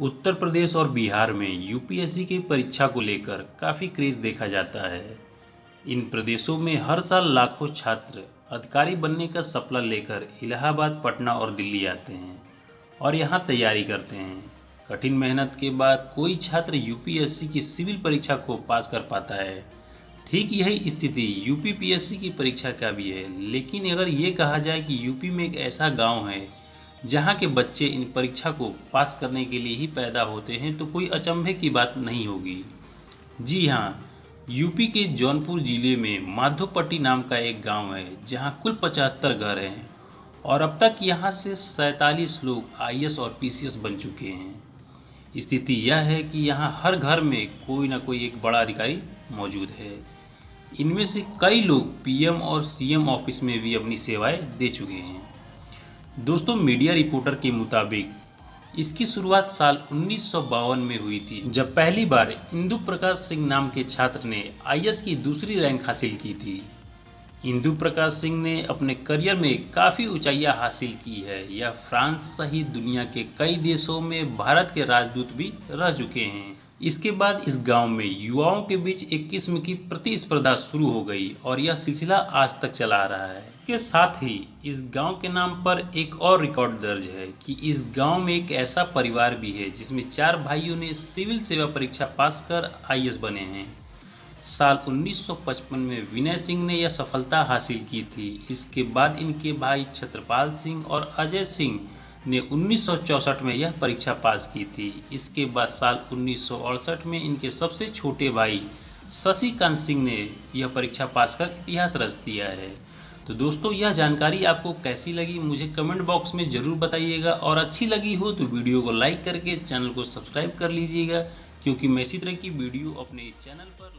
उत्तर प्रदेश और बिहार में यूपीएससी की परीक्षा को लेकर काफ़ी क्रेज देखा जाता है। इन प्रदेशों में हर साल लाखों छात्र अधिकारी बनने का सपना लेकर इलाहाबाद, पटना और दिल्ली आते हैं और यहाँ तैयारी करते हैं। कठिन मेहनत के बाद कोई छात्र यूपीएससी की सिविल परीक्षा को पास कर पाता है। ठीक यही स्थिति यूपीपीएससी की परीक्षा का भी है। लेकिन अगर ये कहा जाए कि यूपी में एक ऐसा गांव है जहां के बच्चे इन परीक्षा को पास करने के लिए ही पैदा होते हैं, तो कोई अचंभे की बात नहीं होगी। जी हाँ, यूपी के जौनपुर जिले में माधोपट्टी नाम का एक गांव है जहां कुल 75 घर हैं और अब तक यहां से 47 लोग आईएएस और पीसीएस बन चुके हैं। स्थिति यह है कि यहां हर घर में कोई ना कोई एक बड़ा अधिकारी मौजूद है। इनमें से कई लोग पीएम और सीएम ऑफिस में भी अपनी सेवाएं दे चुके हैं। दोस्तों, मीडिया रिपोर्टर के मुताबिक इसकी शुरुआत साल 1952 में हुई थी, जब पहली बार इंदु प्रकाश सिंह नाम के छात्र ने आईएएस की दूसरी रैंक हासिल की थी। इंदु प्रकाश सिंह ने अपने करियर में काफ़ी ऊंचाइयां हासिल की है। यह फ्रांस सहित दुनिया के कई देशों में भारत के राजदूत भी रह चुके हैं। इसके बाद इस गांव में युवाओं के बीच एक किस्म की प्रतिस्पर्धा शुरू हो गई और यह सिलसिला आज तक चला आ रहा है। इसके साथ ही इस गांव के नाम पर एक और रिकॉर्ड दर्ज है कि इस गांव में एक ऐसा परिवार भी है जिसमें 4 भाइयों ने सिविल सेवा परीक्षा पास कर आईएएस बने हैं। साल 1955 में विनय सिंह ने यह सफलता हासिल की थी। इसके बाद इनके भाई छत्रपाल सिंह और अजय सिंह ने 1964 में यह परीक्षा पास की थी। इसके बाद साल 1968 में इनके सबसे छोटे भाई शशिकांत सिंह ने यह परीक्षा पास कर इतिहास रच दिया है। तो दोस्तों, यह जानकारी आपको कैसी लगी मुझे कमेंट बॉक्स में ज़रूर बताइएगा, और अच्छी लगी हो तो वीडियो को लाइक करके चैनल को सब्सक्राइब कर लीजिएगा, क्योंकि मैं इसी तरह की वीडियो अपने चैनल पर